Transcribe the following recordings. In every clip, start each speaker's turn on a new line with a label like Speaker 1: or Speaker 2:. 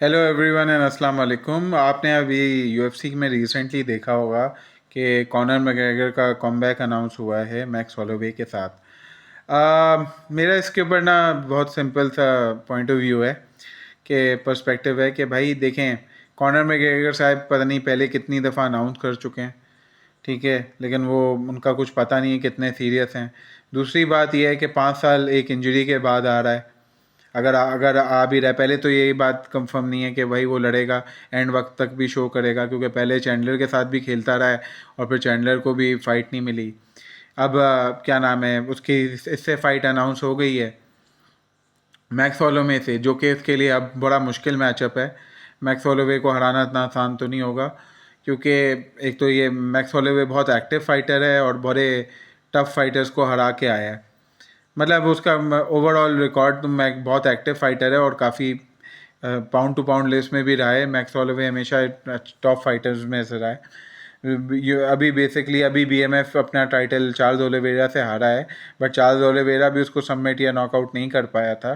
Speaker 1: Hello everyone and अस्सलाम वालेकुम। आपने अभी यूएफसी में रिसेंटली देखा होगा कि कॉनर मैकग्रेगर का कमबैक अनाउंस हुआ है मैक्स हॉलोवे के साथ। मेरा इसके ऊपर ना बहुत सिंपल सा पॉइंट ऑफ व्यू है कि पर्सपेक्टिव है कि भाई देखें, कॉनर मैकग्रेगर साहब पता नहीं पहले कितनी दफ़ा अनाउंस कर चुके हैं, ठीक है, लेकिन वो उनका कुछ पता नहीं है कितने सीरियस हैं। दूसरी बात यह है कि 5 साल एक इंजरी के बाद आ रहा है। अगर अगर आ भी रहा है, पहले तो यही बात कंफर्म नहीं है कि भाई वो लड़ेगा, एंड वक्त तक भी शो करेगा, क्योंकि पहले चैंडलर के साथ भी खेलता रहा है और फिर चैंडलर को भी फाइट नहीं मिली। अब क्या नाम है उसकी, इससे फाइट अनाउंस हो गई है मैक्स हॉलोवे से, जो कि इसके लिए अब बड़ा मुश्किल मैचअप है। मैक्स हॉलोवे को हराना इतना आसान तो नहीं होगा, क्योंकि एक तो ये मैक्स हॉलोवे बहुत एक्टिव फाइटर है और बड़े टफ फाइटर्स को हरा के आया है। मतलब उसका ओवरऑल रिकॉर्ड तो मैक बहुत एक्टिव फाइटर है और काफ़ी पाउंड टू पाउंड लिस्ट में भी रहा है। मैक्स हॉलोवे हमेशा टॉप फाइटर्स में से रहा है। अभी बेसिकली अभी बीएमएफ अपना टाइटल चार्ल्स ओलिवेरा से हारा है, बट चार्ल्स ओलिवेरा भी उसको सबमिट या नॉकआउट नहीं कर पाया था।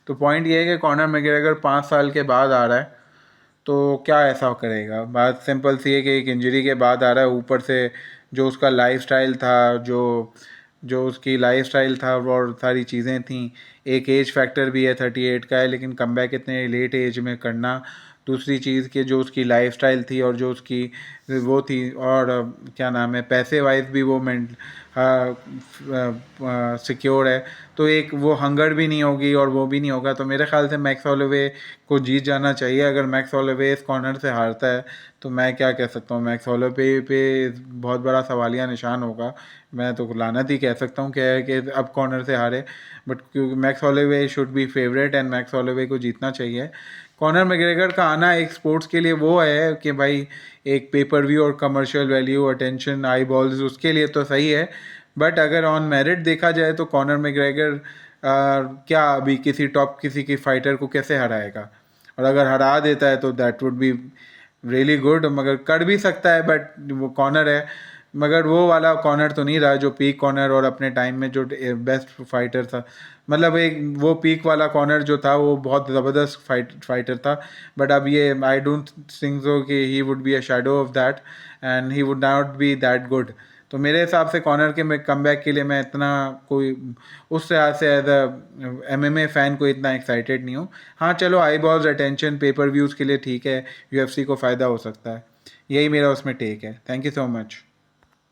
Speaker 1: तो पॉइंट ये है कि कॉनर मैकग्रेगर 5 साल के बाद आ रहा है, तो क्या ऐसा करेगा। बात सिंपल सी है कि एक इंजरी के बाद आ रहा है, ऊपर से जो उसका लाइफस्टाइल था, जो जो उसकी लाइफस्टाइल था और सारी चीज़ें थी। एक एज फैक्टर भी है, 38 का है, लेकिन कमबैक इतने लेट एज में करना। दूसरी चीज़ कि जो उसकी लाइफस्टाइल थी और जो उसकी वो थी, और क्या नाम है, पैसे वाइज भी वो सिक्योर है। तो एक वो हंगर भी नहीं होगी और वो भी नहीं होगा। तो मेरे ख्याल से मैक्स हॉलोवे को जीत जाना चाहिए। अगर मैक्स हॉलोवे इस कॉर्नर से हारता है तो मैं क्या कह सकता हूँ, मैक्स हॉलोवे पे बहुत बड़ा सवालिया निशान होगा। मैं तो लानत ही कह सकता हूँ क्या है कि अब कॉर्नर से हारे, बट क्योंकि max Holloway should be favourite and max Holloway को जीतना चाहिए। कॉनर मैकग्रेगर का आना एक स्पोर्ट्स के लिए वो है कि भाई एक पेपर व्यू और कमर्शियल वैल्यू, अटेंशन, आई बॉल्स, उसके लिए तो सही है। बट अगर ऑन मेरिट देखा जाए तो कॉनर मैकग्रेगर क्या अभी किसी टॉप किसी की फाइटर को कैसे हराएगा, और अगर हरा देता है तो that would be really good. मगर कर भी सकता है, बट वो कॉनर है। मगर वो वाला कॉर्नर तो नहीं रहा जो पीक कॉर्नर और अपने टाइम में जो बेस्ट फाइटर था। मतलब एक वो पीक वाला कॉर्नर जो था वो बहुत ज़बरदस्त फाइटर था। बट अब ये आई डोंट थिंक सो कि he would be a shadow of that, and he would not be that good. तो मेरे हिसाब से कॉर्नर के मैं कमबैक के लिए मैं इतना कोई उस तरह से एज अ एमएमए फ़ैन को इतना एक्साइटेड नहीं हूँ। हाँ चलो, आई बॉल्स, अटेंशन, पेपर व्यूज़ के लिए ठीक है, यूएफसी को फ़ायदा हो सकता है। यही मेरा उसमें टेक है। Thank you so much.